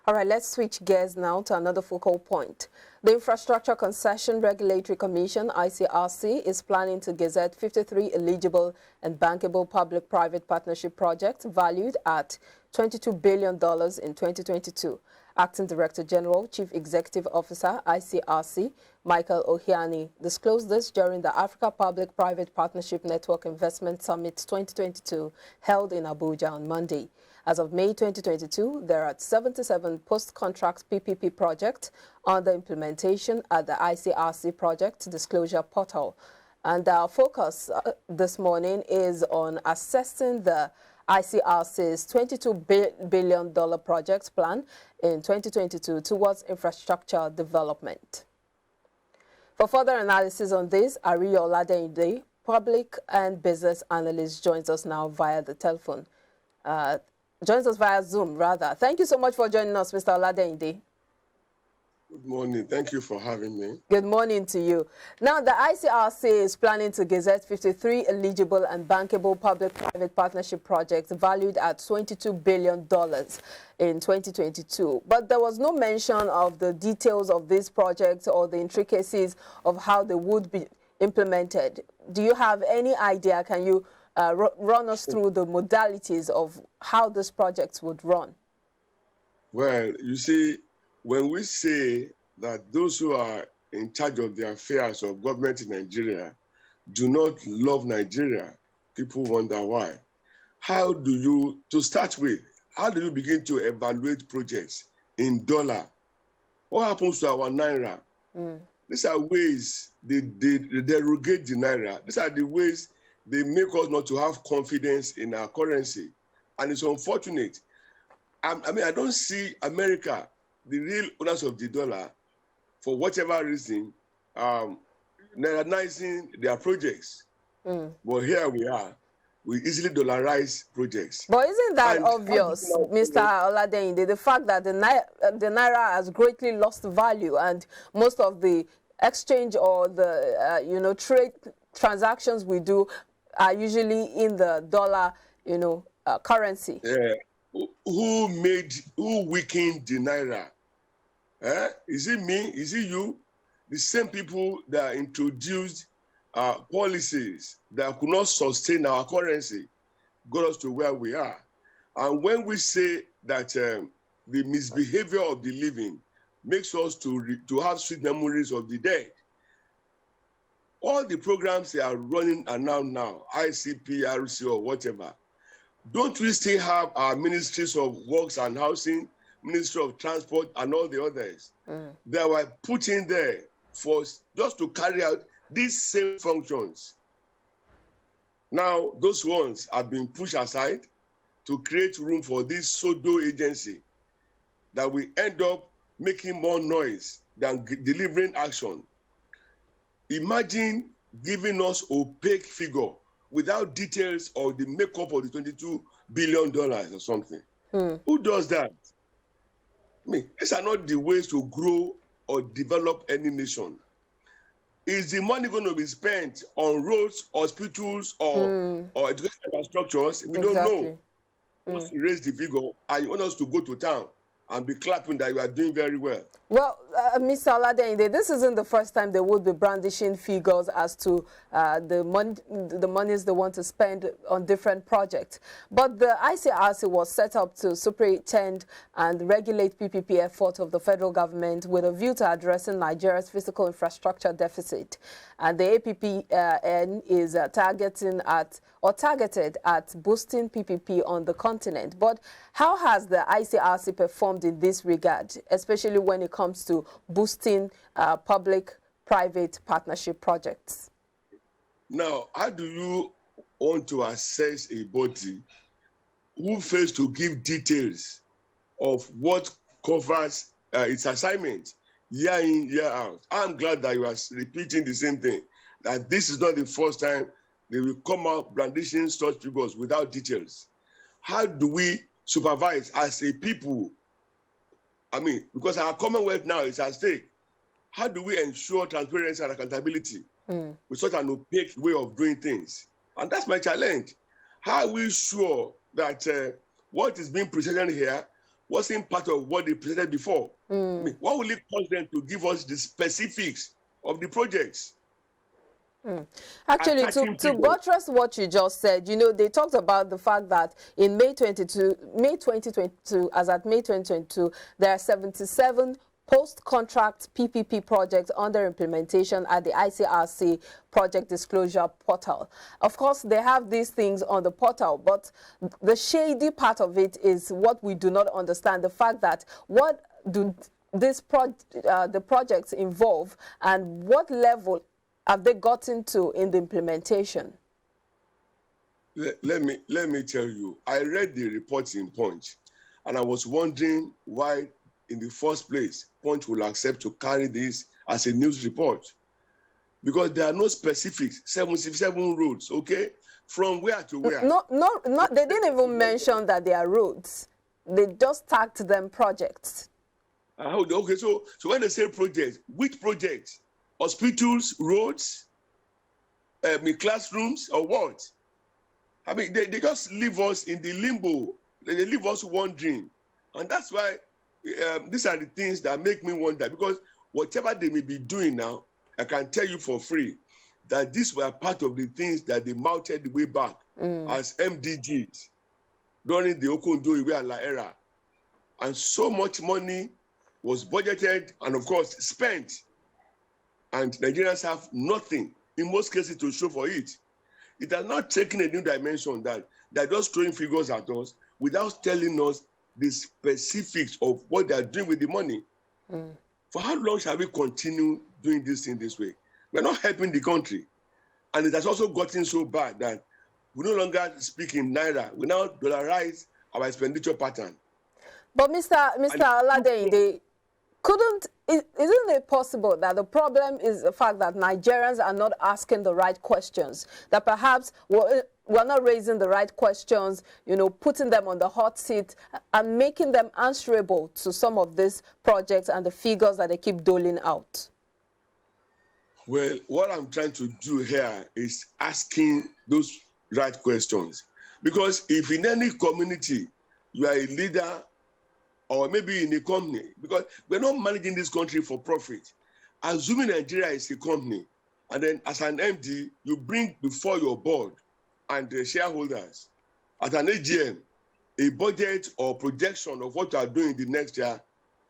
All right, let's switch gears now to another focal point. The Infrastructure Concession Regulatory Commission, ICRC, is planning to gazette 53 eligible and bankable public-private partnership projects valued at $22 billion in 2022. Acting Director General, Chief Executive Officer, ICRC, Michael Ohiani, disclosed this during the Africa Public-Private Partnership Network Investment Summit 2022 held in Abuja on Monday. As of May 2022, there are 77 post-contract PPP projects under implementation at the ICRC project disclosure portal. And our focus this morning is on assessing the ICRC's $22 billion project plan in 2022 towards infrastructure development. For further analysis on this, Ariyo Oladeyinde, public and business analyst, joins us now via the telephone. Joins us via Zoom, rather. Thank you so much for joining us, Mr. Oladeyinde. Good morning. Thank you for having me. Good morning to you. Now, the ICRC is planning to gazette 53 eligible and bankable public-private partnership projects valued at $22 billion in 2022. But there was no mention of the details of these projects or the intricacies of how they would be implemented. Do you have any idea? Can you run us through the modalities of how these projects would run? Well, you see, when we say that those who are in charge of the affairs of government in Nigeria do not love Nigeria, people wonder why. To start with, how do you begin to evaluate projects in dollar? What happens to our Naira? These are ways they derogate the Naira. These are the ways they make us not to have confidence in our currency. And it's unfortunate. I don't see America, the real owners of the dollar, for whatever reason, nationalizing their projects. But here we are. We easily dollarize projects. But isn't that obvious, Mr. Oladeyinde, the fact that the Naira has greatly lost value and most of the exchange or the, trade transactions we do are usually in the dollar, currency? Yeah. Who weakened the Naira? Is it me? Is it you? The same people that introduced policies that could not sustain our currency got us to where we are. And when we say that the misbehavior of the living makes us to have sweet memories of the dead, all the programs they are running are now, ICP, RC, or whatever. Don't we still have our ministries of works and housing, Ministry of Transport, and all the others that were put in there for just to carry out these same functions? Now, those ones have been pushed aside to create room for this pseudo agency that will end up making more noise than delivering action. Imagine giving us opaque figure without details of the makeup of the $22 billion or something. Who does that? These are not the ways to grow or develop any nation. Is the money going to be spent on roads, hospitals, or education infrastructures? We don't know. Just raise the figure, and you want us to go to town and be clapping that you are doing very well. Well, Mr. Oladeyinde, this isn't the first time they would be brandishing figures as to the monies they want to spend on different projects. But the ICRC was set up to superintend and regulate PPP efforts of the federal government with a view to addressing Nigeria's physical infrastructure deficit. And the APPN is targeted at boosting PPP on the continent. But how has the ICRC performed in this regard, especially when it comes to boosting public-private partnership projects? Now, how do you want to assess a body who fails to give details of what covers its assignment year in, year out? I'm glad that you are repeating the same thing, that this is not the first time they will come out brandishing such figures without details. How do we supervise as a people? Because our Commonwealth now is at stake. How do we ensure transparency and accountability with such an opaque way of doing things? And that's my challenge. How are we sure that what is being presented here wasn't part of what they presented before. I mean, what will it cost them to give us the specifics of the projects? Actually, to buttress what you just said, you know, they talked about the fact that in May 2022, as at May 2022, there are 77 post-contract PPP projects under implementation at the ICRC project disclosure portal. Of course, they have these things on the portal, but the shady part of it is what we do not understand, the fact that what do the projects involve and what level have they gotten to in the implementation? Let me tell you, I read the reports in Punch, and I was wondering why, in the first place, Punch will accept to carry this as a news report. Because there are no specifics, 77 roads, okay? From where to where? No, they didn't even mention that they are roads. They just tagged them projects. Okay, so when they say projects, which projects? Hospitals, roads, classrooms, or what? I mean, they just leave us in the limbo. They leave us wondering. And that's why these are the things that make me wonder, because whatever they may be doing now, I can tell you for free that these were part of the things that they mounted way back as MDGs during the Okonjo-Iweala era. And so much money was budgeted and, of course, spent. And Nigerians have nothing, in most cases, to show for it. It has not taken a new dimension that they're just throwing figures at us without telling us the specifics of what they're doing with the money. For how long shall we continue doing this thing this way? We're not helping the country. And it has also gotten so bad that we no longer speak in Naira. We now dollarize our expenditure pattern. But Mr. Oladeyinde, isn't it possible that the problem is the fact that Nigerians are not asking the right questions? That perhaps we're not raising the right questions, you know, putting them on the hot seat and making them answerable to some of these projects and the figures that they keep doling out? Well, what I'm trying to do here is asking those right questions. Because if in any community you are a leader, or maybe in a company, because we're not managing this country for profit. Assuming Nigeria is a company, and then as an MD, you bring before your board and the shareholders at an AGM a budget or projection of what you are doing the next year,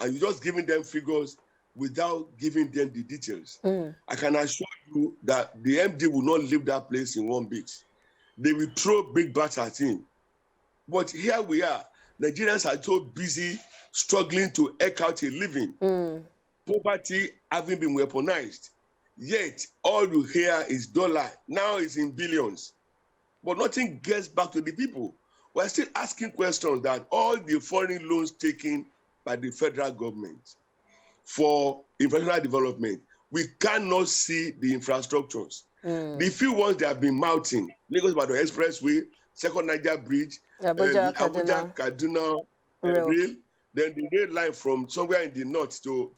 and you're just giving them figures without giving them the details. I can assure you that the MD will not leave that place in one bit. They will throw big bats at him. But here we are. Nigerians are so busy struggling to eke out a living. Poverty having been weaponized. Yet, all you hear is dollar. Now it's in billions. But nothing gets back to the people. We're still asking questions that all the foreign loans taken by the federal government for infrastructure development, we cannot see the infrastructures. The few ones that have been mounting, Lagos-Ibadan Expressway, Second Niger Bridge, Abuja, Kaduna, rail, then the rail line from somewhere in the north to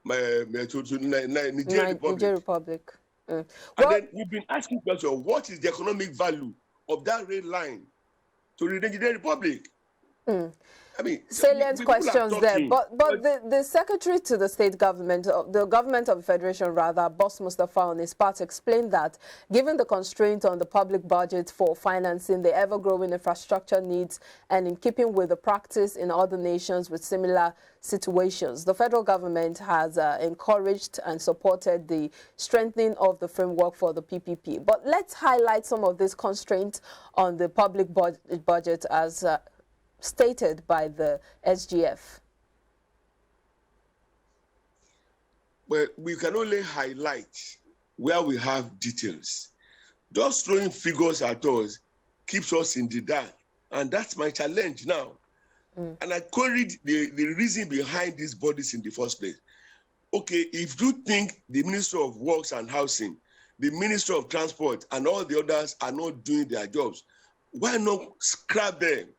Niger Republic. And then we've been asking questions, what is the economic value of that rail line to the Niger Republic? I mean, salient questions there. But the secretary to the state government, the government of the federation rather, Boss Mustafa on his part explained that given the constraint on the public budget for financing the ever-growing infrastructure needs and in keeping with the practice in other nations with similar situations, the federal government has encouraged and supported the strengthening of the framework for the PPP. But let's highlight some of these constraints on the public budget as stated by the SGF. Well, we can only highlight where we have details. Just throwing figures at us keeps us in the dark. And that's my challenge now. And I queried the reason behind these bodies in the first place. Okay, if you think the Minister of Works and Housing, the Minister of Transport, and all the others are not doing their jobs, why not scrap them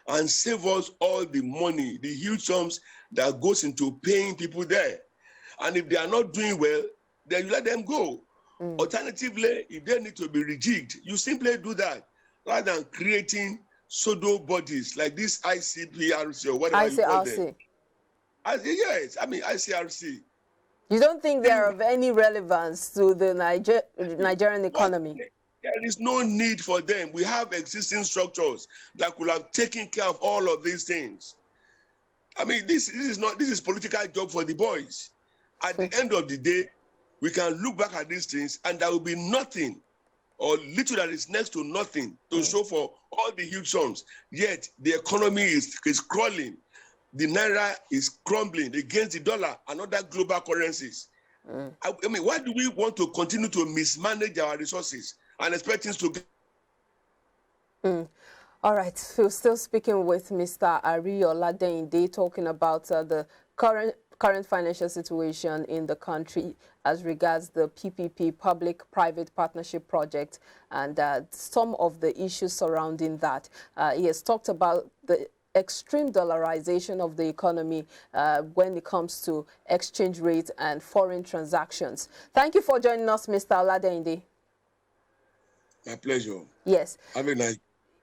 and save us all the money, the huge sums that goes into paying people there? And if they are not doing well, then you let them go. Alternatively, if they need to be rejigged, you simply do that rather than creating pseudo bodies like this ICPRC or whatever you call them. ICRC. Yes, I mean ICRC. You don't think they are of any relevance to the Nigerian economy? There is no need for them. We have existing structures that could have taken care of all of these things. I mean, this is political job for the boys. At the end of the day, we can look back at these things and there will be nothing or little that is next to nothing to show for all the huge sums. Yet the economy is crawling. The naira is crumbling against the dollar and other global currencies. I mean, why do we want to continue to mismanage our resources and expect things to get? All right, we're still speaking with Mr. Ariola Deinde, talking about the current financial situation in the country as regards the PPP, Public-Private Partnership Project, and some of the issues surrounding that. He has talked about the extreme dollarization of the economy when it comes to exchange rates and foreign transactions. Thank you for joining us, Mr. Oladeinde. My pleasure. Yes. I mean,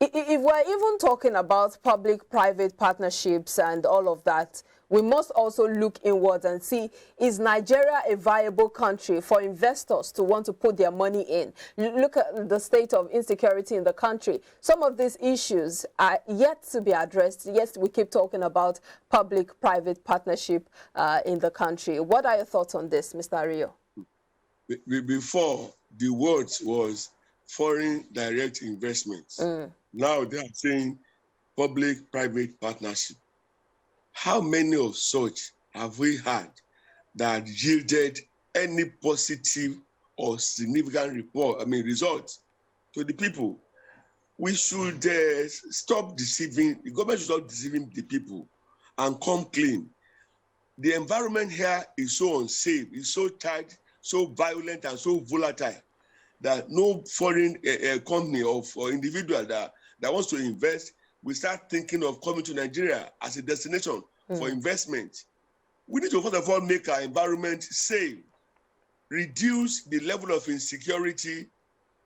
if we're even talking about public-private partnerships and all of that, we must also look inwards and see, is Nigeria a viable country for investors to want to put their money in? Look at the state of insecurity in the country. Some of these issues are yet to be addressed. Yes, we keep talking about public-private partnership in the country. What are your thoughts on this, Mr. Ario? Before, the words was foreign direct investments. Now they are saying public-private partnership. How many of such have we had that yielded any positive or significant results to the people? We should stop deceiving, the government should stop deceiving the people and come clean. The environment here is so unsafe, it's so tight, so violent and so volatile that no foreign company or individual that wants to invest will start thinking of coming to Nigeria as a destination for investment. We need to, first of all, make our environment safe, reduce the level of insecurity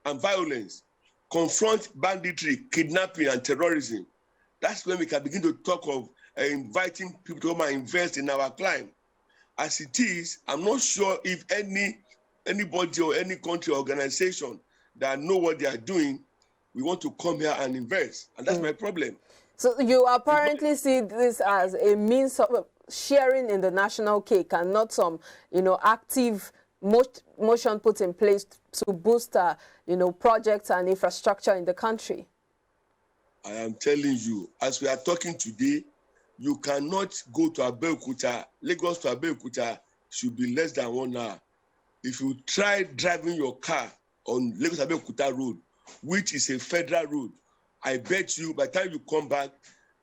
and violence, confront banditry, kidnapping, and terrorism. That's when we can begin to talk of inviting people to come and invest in our climate. As it is, I'm not sure if anybody or any country or organization that know what they are doing, we want to come here and invest. And that's my problem. So you apparently see this as a means of sharing in the national cake and not some, active motion put in place to boost, projects and infrastructure in the country. I am telling you, as we are talking today, you cannot go to Abeokuta. Lagos to Abeokuta should be less than 1 hour. If you try driving your car on Lagos Abeokuta road, which is a federal road, I bet you by the time you come back,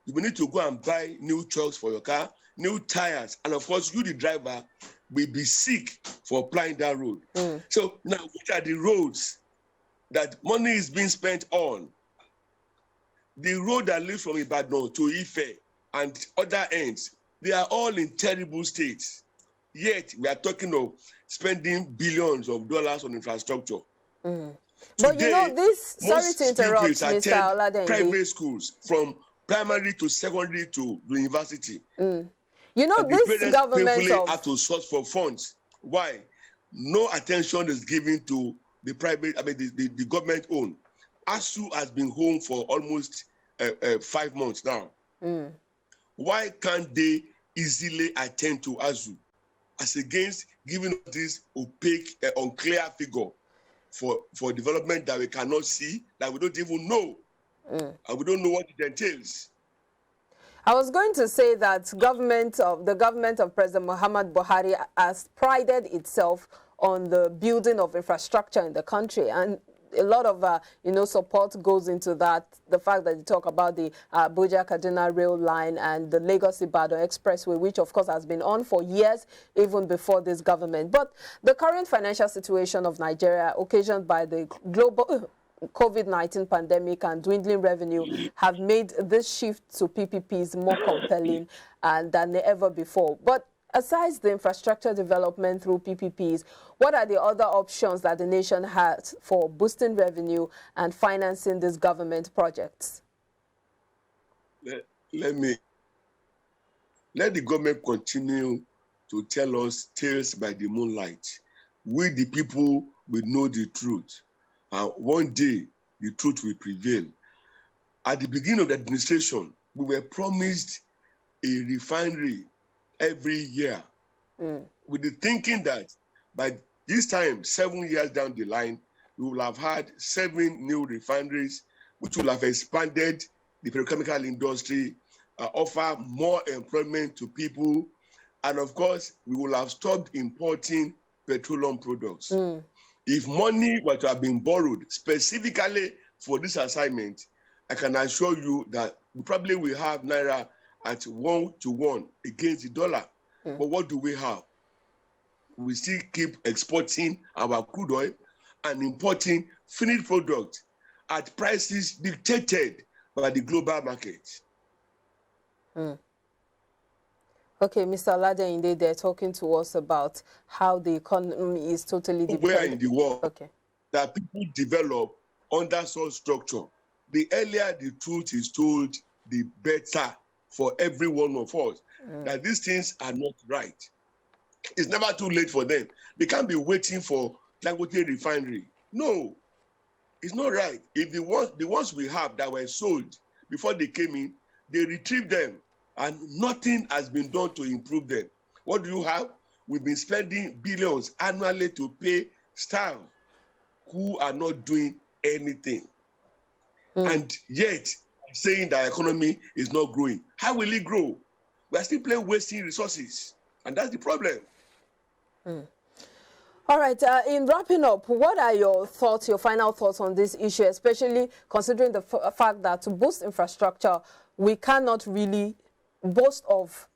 you will need to go and buy new trucks for your car, new tires, and of course, you, the driver, will be sick for applying that road. So now, which are the roads that money is being spent on? The road that leads from Ibadan to Ife and other ends, they are all in terrible states. Yet, we are talking of spending billions of dollars on infrastructure. But sorry to interrupt, Mr. Oladeinde. Private schools from primary to secondary to university. This government have to source for funds. Why? No attention is given to the private, the government owned. ASU has been home for almost 5 months now. Why can't they easily attend to ASU as against giving this opaque, unclear figure for development that we cannot see, that we don't even know, and we don't know what it entails? I was going to say that the government of President Muhammad Buhari has prided itself on the building of infrastructure in the country, and a lot of support goes into that. The fact that you talk about the Abuja-Kaduna rail line and the Lagos-Ibadan expressway, which of course has been on for years, even before this government. But the current financial situation of Nigeria, occasioned by the global COVID-19 pandemic and dwindling revenue, have made this shift to PPPs more compelling than ever before. But aside the infrastructure development through PPPs, what are the other options that the nation has for boosting revenue and financing these government projects? let the government continue to tell us tales by the moonlight. We, the people, will know the truth. And one day, the truth will prevail. At the beginning of the administration, we were promised a refinery every year with the thinking that by this time, 7 years down the line, we will have had 7 new refineries, which will have expanded the petrochemical industry, offer more employment to people, and of course, we will have stopped importing petroleum products. If money were to have been borrowed specifically for this assignment, I can assure you that we probably will have Naira at 1-to-1 against the dollar. But what do we have? We still keep exporting our crude oil and importing finished products at prices dictated by the global market. Okay, Mr. Oladeyinde, they're talking to us about how the economy is totally dependent. Where in the world that people develop under such structure, the earlier the truth is told, the better for every one of us. That these things are not right. It's never too late for them. They can't be waiting for Dangote refinery. No, it's not right. If the ones we have that were sold before they came in, they retrieved them, and nothing has been done to improve them. What do you have? We've been spending billions annually to pay staff who are not doing anything. And yet, saying that economy is not growing. How will it grow? We are still wasting resources, and that's the problem. All right, in wrapping up, what are your thoughts, your final thoughts on this issue, especially considering the fact that to boost infrastructure, we cannot really boast of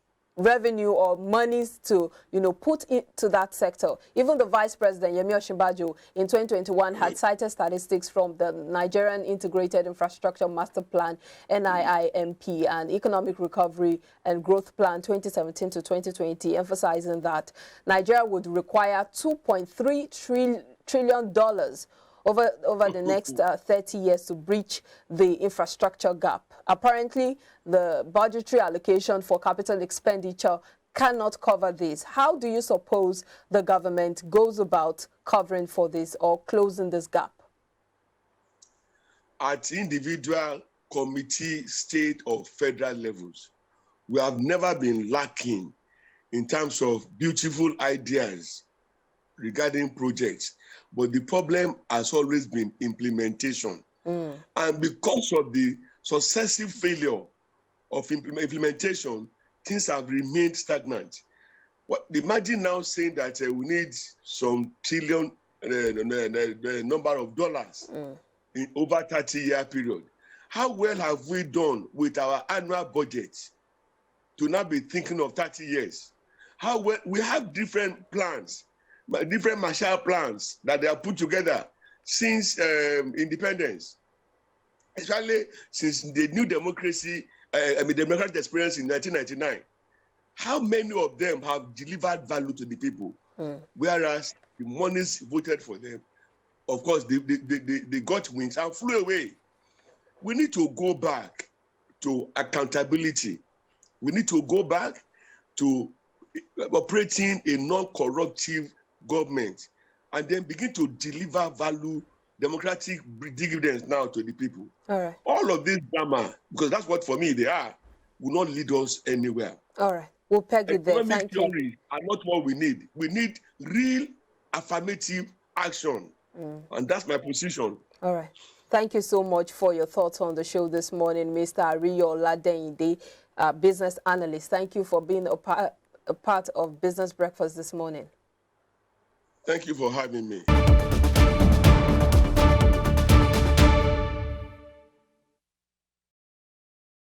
revenue or monies to, put into that sector. Even the Vice President, Yemi Osinbajo, in 2021 had cited statistics from the Nigerian Integrated Infrastructure Master Plan, NIIMP, and Economic Recovery and Growth Plan 2017 to 2020, emphasizing that Nigeria would require $2.3 trillion over the next 30 years to breach the infrastructure gap. Apparently, the budgetary allocation for capital expenditure cannot cover this. How do you suppose the government goes about covering for this or closing this gap? At individual, committee, state, or federal levels, we have never been lacking in terms of beautiful ideas regarding projects. But the problem has always been implementation. And because of the successive failure of implementation, things have remained stagnant. Imagine now saying that we need some trillion, the number of dollars in over 30-year period. How well have we done with our annual budget to now be thinking of 30 years? How well we have different plans, different Marshall plans that they have put together since independence, especially since the new democracy, democratic experience in 1999. How many of them have delivered value to the people? Whereas the monies voted for them, of course, they got wings and flew away. We need to go back to accountability. We need to go back to operating a non-corruptive government and then begin to deliver value, democratic dividends now to the people. All right. All of this drama, because that's what for me they are, will not lead us anywhere. All right. We'll peg it there. Thank you. Theories are not what we need. We need real affirmative action. And that's my position. All right. Thank you so much for your thoughts on the show this morning, Mr. Ariyo Oladeyinde, business analyst. Thank you for being a part of Business Breakfast this morning. Thank you for having me.